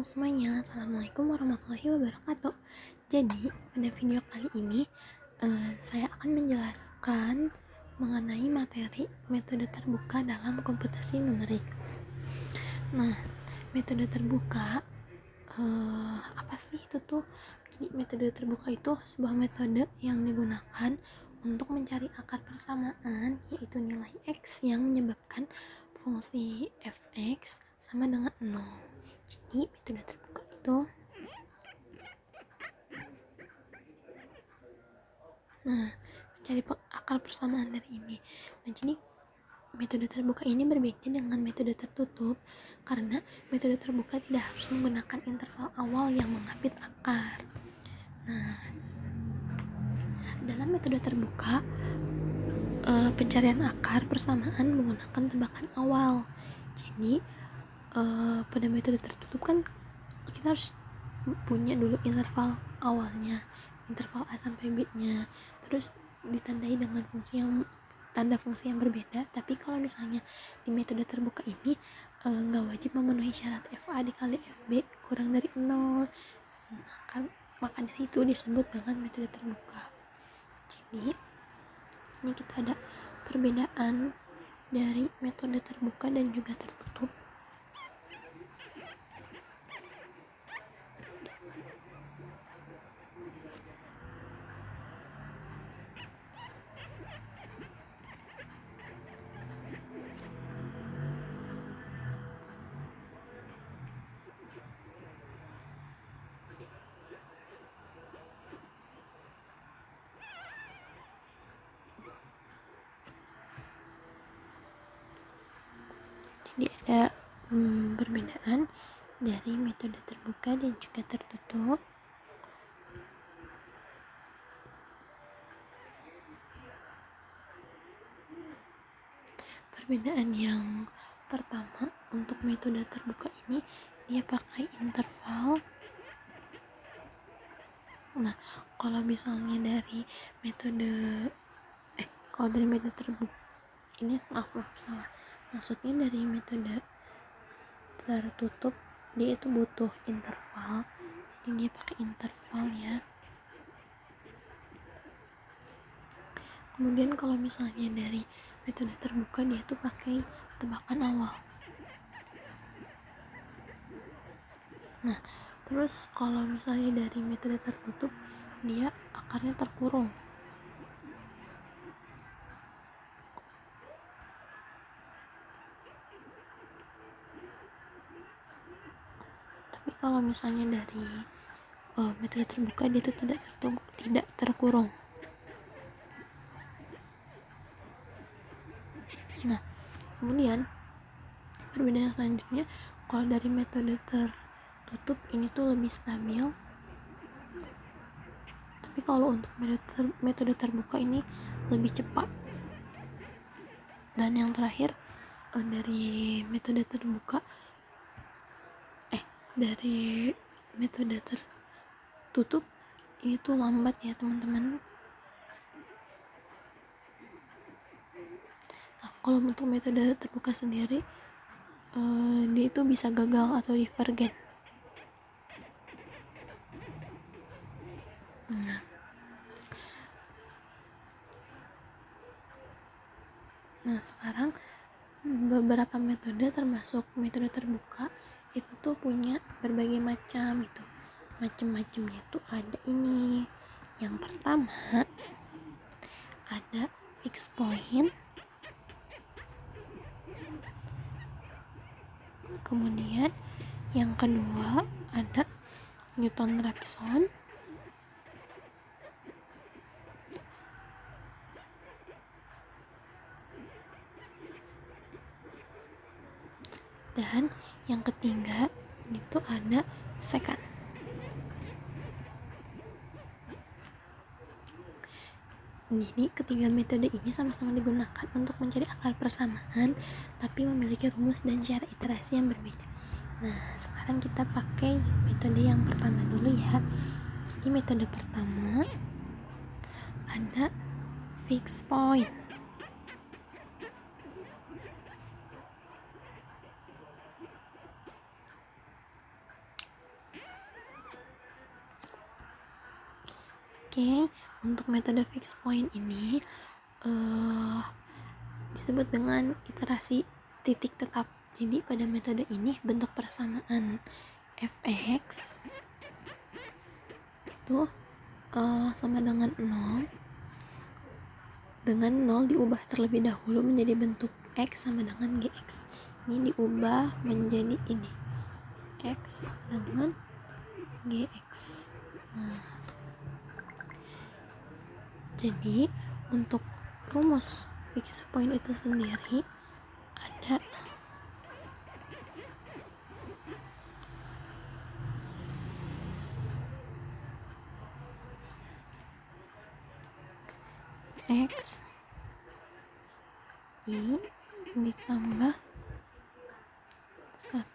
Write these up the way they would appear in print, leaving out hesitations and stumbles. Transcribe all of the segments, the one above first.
Halo semuanya, Assalamualaikum warahmatullahi wabarakatuh. Jadi, pada video kali ini saya akan menjelaskan mengenai materi metode terbuka dalam komputasi numerik. Nah, metode terbuka apa sih itu tuh? Jadi, metode terbuka itu sebuah metode yang digunakan untuk mencari akar persamaan, yaitu nilai X yang menyebabkan fungsi fx sama dengan 0. Jadi metode terbuka itu mencari akar persamaan dari ini. Nah, jadi metode terbuka ini berbeda dengan metode tertutup karena metode terbuka tidak harus menggunakan interval awal yang mengapit akar. Nah, dalam metode terbuka pencarian akar persamaan menggunakan tebakan awal. Jadi pada metode tertutup kan kita harus punya dulu interval awalnya, interval A sampai B nya, terus ditandai dengan tanda fungsi yang berbeda. Tapi kalau misalnya di metode terbuka ini nggak wajib memenuhi syarat FA dikali FB kurang dari 0. Maka dari itu disebut dengan metode terbuka. Jadi ini kita ada perbedaan dari metode terbuka dan juga tertutup. Jadi ada perbedaan dari metode terbuka dan juga tertutup. Perbedaan yang pertama, untuk metode terbuka ini dia pakai interval. Nah, kalau misalnya dari metode terbuka ini maaf salah. Maksudnya dari metode tertutup dia itu butuh interval. Jadi dia pakai interval ya. Kemudian kalau misalnya dari metode terbuka dia tuh pakai tebakan awal. Nah, terus kalau misalnya dari metode tertutup dia akarnya terkurung. Tapi kalau misalnya dari metode terbuka dia tuh tidak terkurung. Nah, kemudian perbedaan selanjutnya, kalau dari metode tertutup ini tuh lebih stabil, tapi kalau untuk metode terbuka ini lebih cepat. Dan yang terakhir, dari metode tertutup ini tuh lambat ya teman-teman. Nah, kalau untuk metode terbuka sendiri dia itu bisa gagal atau divergen. Nah, sekarang beberapa metode termasuk metode terbuka itu tuh punya berbagai macam itu. Macam-macamnya tuh ada ini. Yang pertama ada fixed point. Kemudian yang kedua ada Newton-Raphson. Dan yang ketiga itu ada secant. Jadi ketiga metode ini sama-sama digunakan untuk mencari akar persamaan, tapi memiliki rumus dan cara iterasi yang berbeda. Nah, sekarang kita pakai metode yang pertama dulu ya. Jadi metode pertama ada fixed point. Oke, untuk metode fixed point ini disebut dengan iterasi titik tetap. Jadi pada metode ini bentuk persamaan f(x) itu sama dengan 0, dengan 0 diubah terlebih dahulu menjadi bentuk x sama dengan gx. Ini diubah menjadi ini, x dengan gx. Nah, jadi untuk rumus fixed point itu sendiri ada x i ditambah 1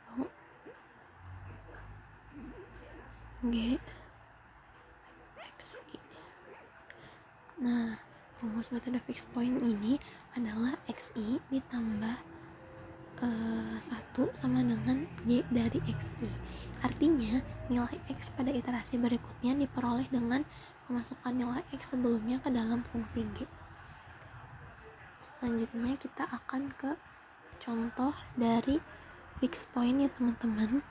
g x i. Nah, rumus metode fixed point ini adalah xi ditambah 1 sama dengan y dari xi. Artinya nilai x pada iterasi berikutnya diperoleh dengan memasukkan nilai x sebelumnya ke dalam fungsi g. Selanjutnya kita akan ke contoh dari fixed point ya teman-teman.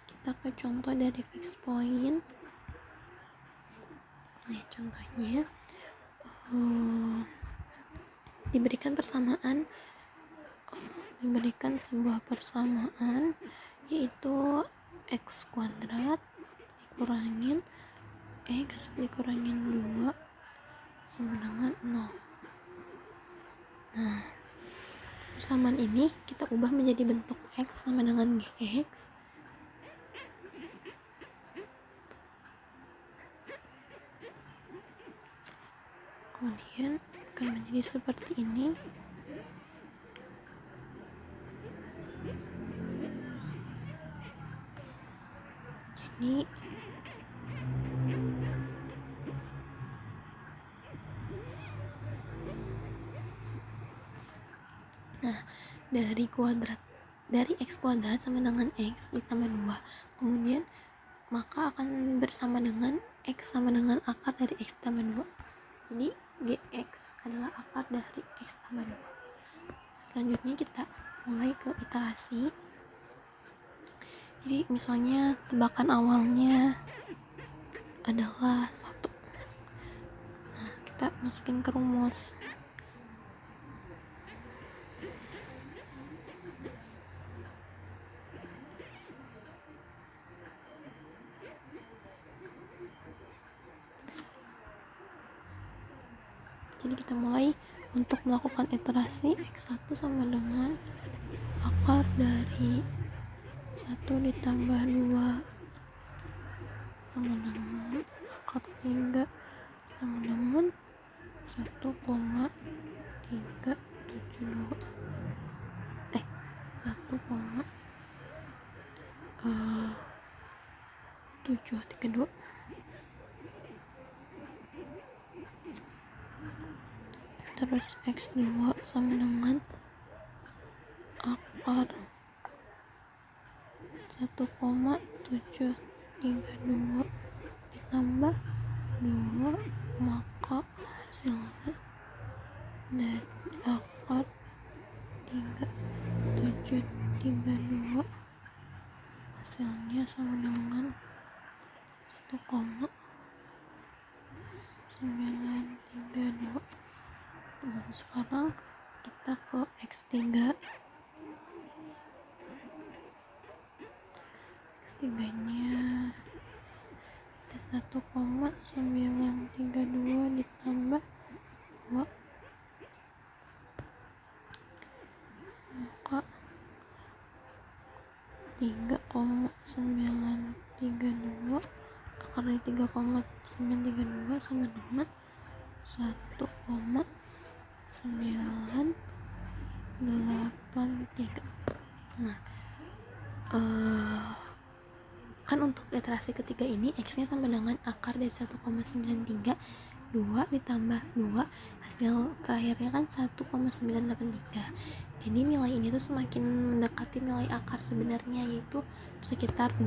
Kita ke contoh dari fixed point. Nah, contohnya diberikan sebuah persamaan yaitu x kuadrat dikurangin x dikurangin 2 sama dengan 0. Nah, persamaan ini kita ubah menjadi bentuk x sama dengan gx. Kemudian akan menjadi seperti ini. Jadi dari x kuadrat sama dengan x ditambah 2, kemudian maka akan bersama dengan x sama dengan akar dari x tambah 2. Jadi gx adalah akar dari x tambah 2. Selanjutnya kita mulai ke iterasi. Jadi misalnya tebakan awalnya adalah 1. Nah, kita masukin ke rumus. Jadi kita mulai untuk melakukan iterasi x1 sama dengan akar dari 1 ditambah 2 sama dengan akar 3 sama dengan 1,372 1,732. Terus x2 sama dengan akar 1,732 ditambah 2, maka hasilnya dari akar 3,732 hasilnya sama dengan 1,932. Nah, sekarang kita ke x3 nya ada 1,932 ditambah 2, maka 3,932 akar dari 3,932 sama dengan 1,983. Nah, kan untuk iterasi ketiga ini x nya sama dengan akar dari 1,932 ditambah 2, hasil terakhirnya kan 1,983. Jadi nilai ini tuh semakin mendekati nilai akar sebenarnya, yaitu sekitar 2.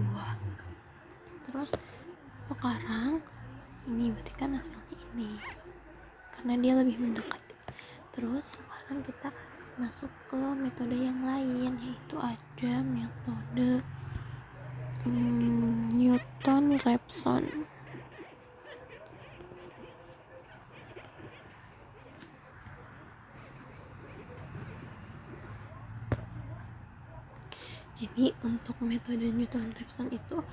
Terus sekarang ini berarti kan hasilnya ini karena dia lebih mendekati. Terus sekarang kita masuk ke metode yang lain, yaitu ada metode Newton-Raphson. Jadi untuk metode Newton-Raphson itu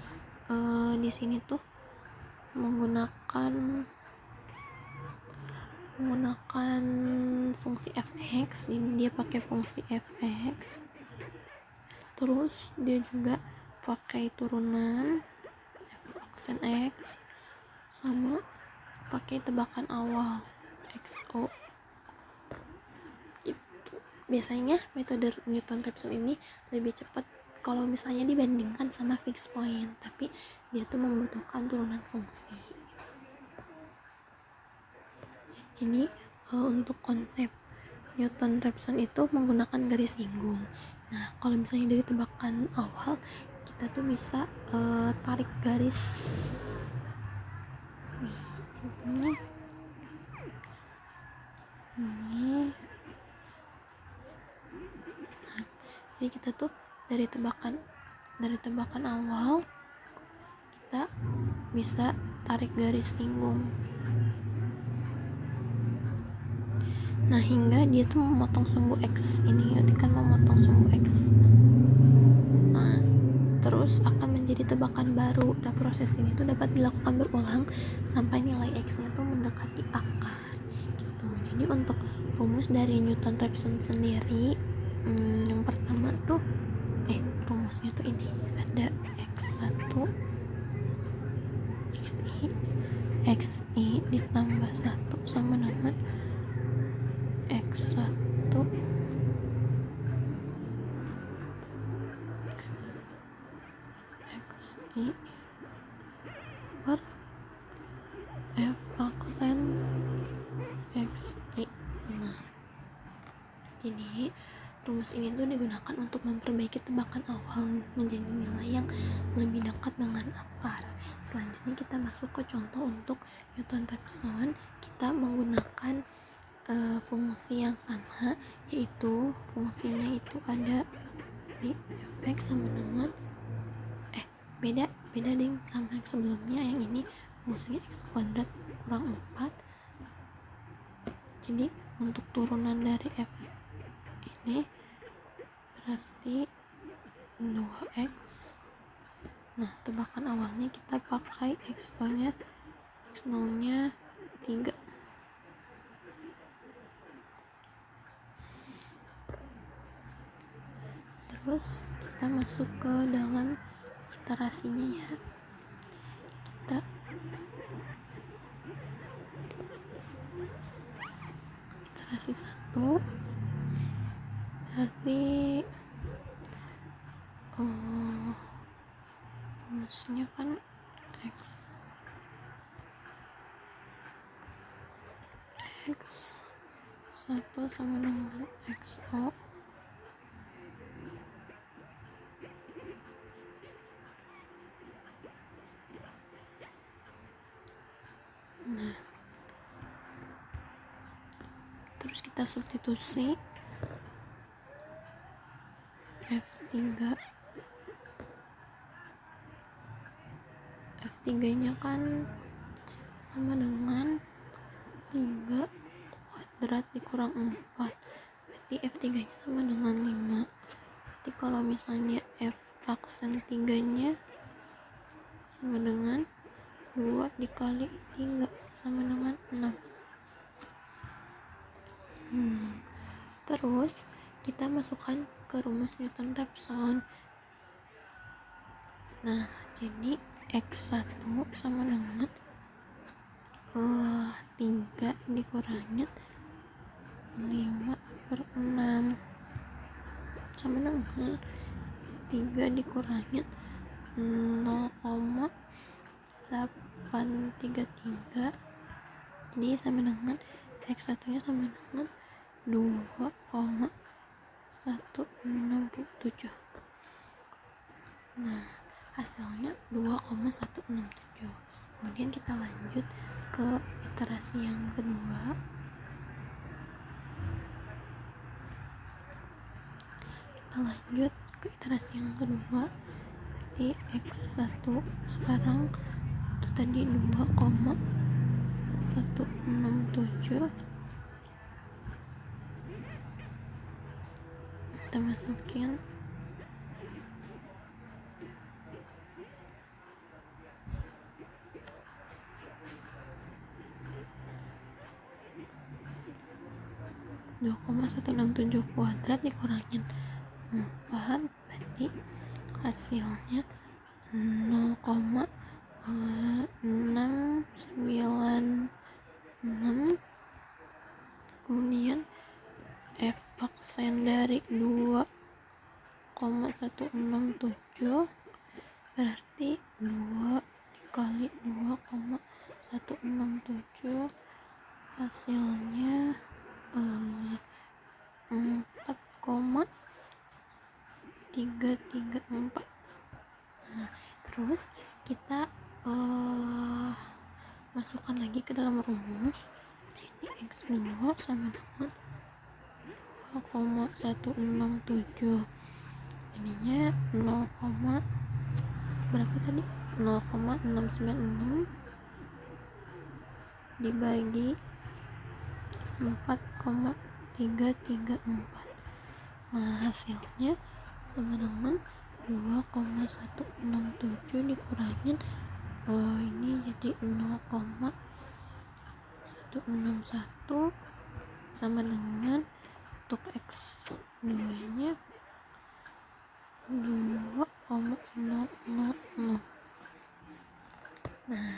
di sini tuh menggunakan fungsi fx. Jadi dia pakai fungsi fx, terus dia juga pakai turunan f aksen x sama pakai tebakan awal xo. Itu biasanya metode Newton-Raphson ini lebih cepat kalau misalnya dibandingkan sama fixed point, tapi dia tuh membutuhkan turunan fungsi. Jadi untuk konsep Newton-Raphson itu menggunakan garis singgung. Nah, kalau misalnya dari tebakan awal, kita tuh bisa tarik garis ini. Nah, jadi kita tuh dari tebakan awal kita bisa tarik garis singgung. Nah, hingga dia tuh memotong sumbu x ini, berarti kan memotong sumbu x. Nah, terus akan menjadi tebakan baru. Dan proses ini tuh dapat dilakukan berulang sampai nilai x-nya tuh mendekati akar. Gitu. Jadi untuk rumus dari Newton-Raphson sendiri, yang pertama tuh rumusnya tuh ini ada x1 xi ditambah 1 sama dengan x1 xi per f aksen xi. Nah, jadi rumus ini tuh digunakan untuk memperbaiki tebakan awal menjadi nilai yang lebih dekat dengan akar. Selanjutnya kita masuk ke contoh untuk Newton-Raphson. Kita menggunakan fungsi yang sama, yaitu fungsinya itu ada di fx sama dengan beda ding sama yang sebelumnya. Yang ini fungsinya x kuadrat kurang 4. Jadi untuk turunan dari f ini berarti 2x. Nah, tebakan awalnya kita pakai x0 nya 3. Terus kita masuk ke dalam iterasinya ya. Kita iterasi 1 berarti rumusnya kan x 1 sama dengan xo. Nah, terus kita substitusi F3 nya kan sama dengan 3 kuadrat dikurang 4, berarti F3 nya sama dengan 5. Berarti kalau misalnya F aksen 3 nya sama dengan 2 dikali 3 sama dengan 6. Terus kita masukkan ke rumus Newton-Raphson. Nah, jadi x1 sama dengan 3 dikurangin 5/6 sama dengan 3 dikurangin 0,833. Jadi sama dengan x1 nya sama dengan 2,167. Nah, hasilnya 2,167. Kemudian kita lanjut ke iterasi yang kedua. Berarti X1 sekarang itu tadi 2,167, kita masukin kuadrat dikurangin 4, berarti hasilnya 0,696. Kemudian F aksen dari 2,167 berarti 2 dikali 2,167 hasilnya 4,334. Nah, terus kita masukkan lagi ke dalam rumus. Jadi X2 sama dengan 2,167, ininya 0, berapa tadi, 0,696 dibagi 4,334. Nah, hasilnya sama dengan 2,167 dikurangin ini jadi 0,161 sama dengan untuk X2 nya 2,000. Nah,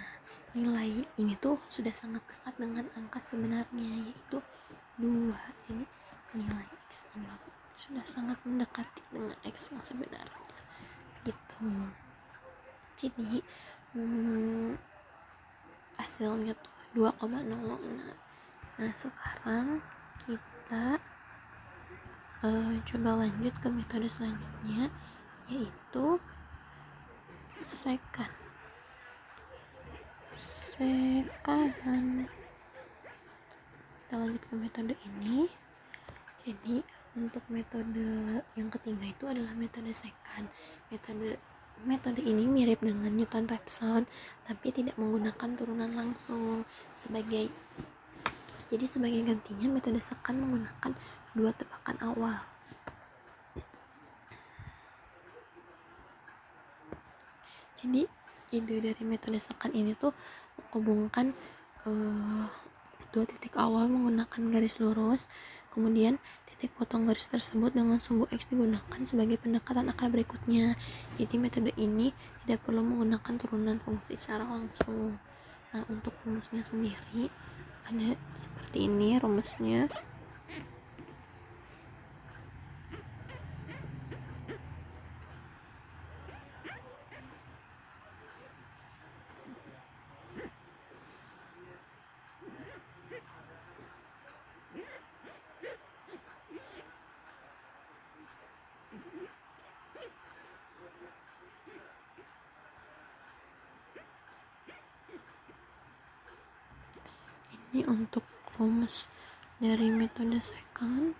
nilai ini tuh sudah sangat dekat dengan angka sebenarnya, yaitu 2. Jadi nilai X ini sudah sangat mendekati dengan X yang sebenarnya gitu. Jadi hasilnya tuh 2,006. Nah, sekarang kita coba lanjut ke metode selanjutnya, yaitu sekan. Kita lanjut ke metode ini. Jadi untuk metode yang ketiga itu adalah metode sekan. Metode ini mirip dengan Newton-Raphson, tapi tidak menggunakan turunan langsung. Sebagai gantinya, metode sekan menggunakan 2 tebakan awal. Jadi ide dari metode sekan ini tuh menghubungkan 2 titik awal menggunakan garis lurus, kemudian titik potong garis tersebut dengan sumbu X digunakan sebagai pendekatan akar berikutnya. Jadi metode ini tidak perlu menggunakan turunan fungsi secara langsung. Nah, untuk rumusnya sendiri ada seperti ini rumusnya. Ini untuk rumus dari metode sekan.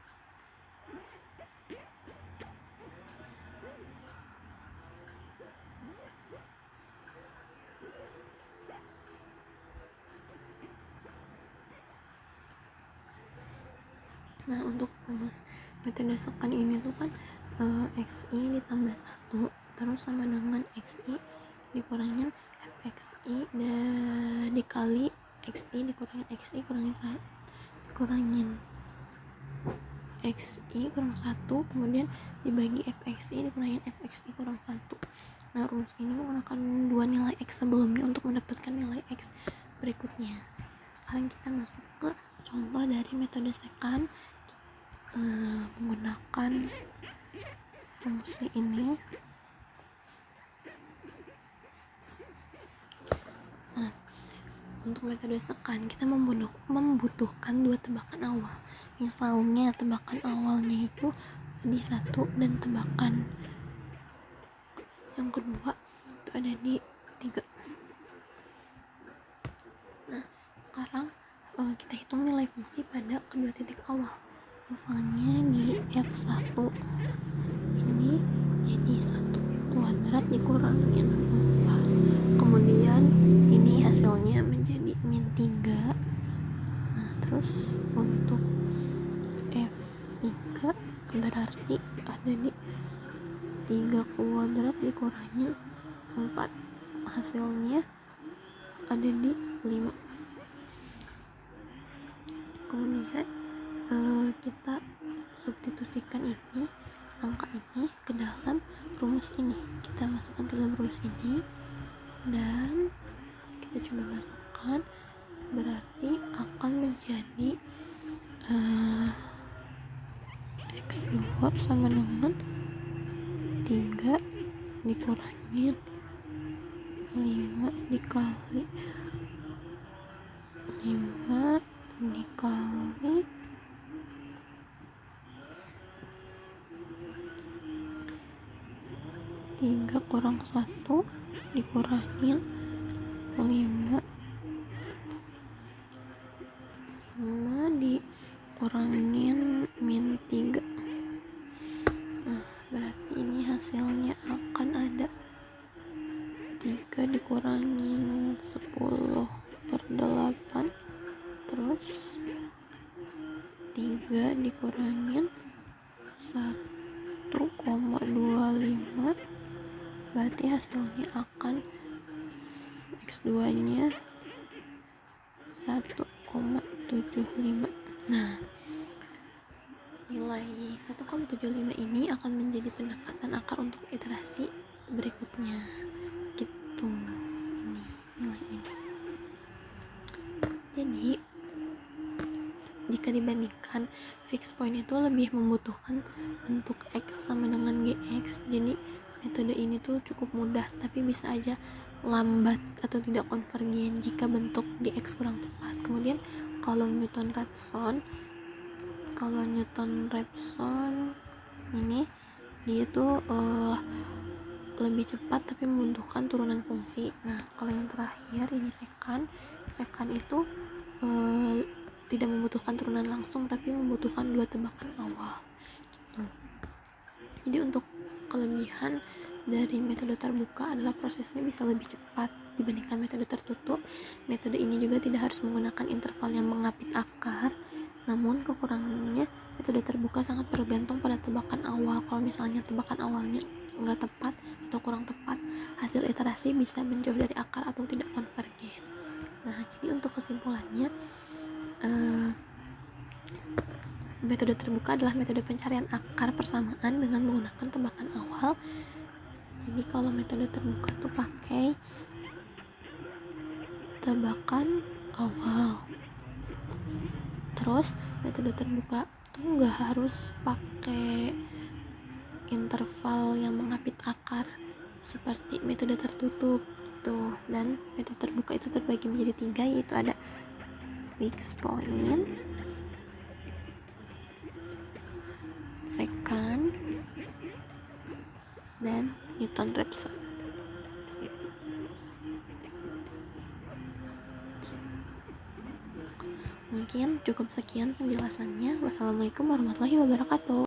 Nah, untuk rumus metode sekan ini tuh kan XI ditambah 1 terus sama dengan XI dikurangin FXI dan dikali XI dikurangin XI kurangin XI kurang 1, kemudian dibagi FXI dikurangin FXI kurang 1. Nah, rumus ini menggunakan 2 nilai X sebelumnya untuk mendapatkan nilai X berikutnya. Sekarang kita masuk ke contoh dari metode sekan menggunakan fungsi ini. Nah, untuk metode sekan kita membutuhkan 2 tebakan awal. Misalnya tebakan awalnya itu di 1 dan tebakan yang kedua itu ada di 3. sekarang kita hitung nilai fungsi pada kedua titik awal. Misalnya di F1 ini jadi 1 kuadrat dikurangin 4, kemudian ini hasilnya menjadi -3. Nah terus untuk F3 berarti ada di 3 kuadrat dikurangi 4, hasilnya ada di 5. Kemudian kita substitusikan ini, angka ini ke dalam rumus ini, kita masukkan ke dalam rumus ini dan kita coba masukkan, berarti akan menjadi X2 sama dengan 3 dikurangi 5 dikali 3 kurang 1 dikurangin 5 dikurangin -3. Nah berarti ini hasilnya akan ada 3 dikurangin 10/8, terus 3 dikurangin 1,25, berarti hasilnya akan X2 nya 1,75. Nah nilai 1,75 ini akan menjadi pendekatan akar untuk iterasi berikutnya gitu. Ini nilai ini. Jadi jika dibandingkan fixed point itu lebih membutuhkan bentuk X sama dengan GX, jadi metode ini tuh cukup mudah, tapi bisa aja lambat atau tidak konvergen jika bentuk GX kurang tepat. Kemudian kalau Newton-Raphson ini dia tuh lebih cepat tapi membutuhkan turunan fungsi. Nah kalau yang terakhir ini secant itu tidak membutuhkan turunan langsung tapi membutuhkan 2 tebakan awal gitu. Jadi untuk kelebihan dari metode terbuka adalah prosesnya bisa lebih cepat dibandingkan metode tertutup. Metode ini juga tidak harus menggunakan interval yang mengapit akar, namun kekurangannya metode terbuka sangat bergantung pada tebakan awal. Kalau misalnya tebakan awalnya nggak tepat atau kurang tepat, hasil iterasi bisa menjauh dari akar atau tidak konvergen. Nah jadi untuk kesimpulannya, metode terbuka adalah metode pencarian akar persamaan dengan menggunakan tebakan awal. Jadi kalau metode terbuka tuh pakai tebakan awal. Terus metode terbuka tuh nggak harus pakai interval yang mengapit akar seperti metode tertutup tuh. Dan metode terbuka itu terbagi menjadi 3, yaitu ada fixed point, secant, dan Newton-Raphson. Mungkin cukup sekian penjelasannya. Wassalamualaikum warahmatullahi wabarakatuh.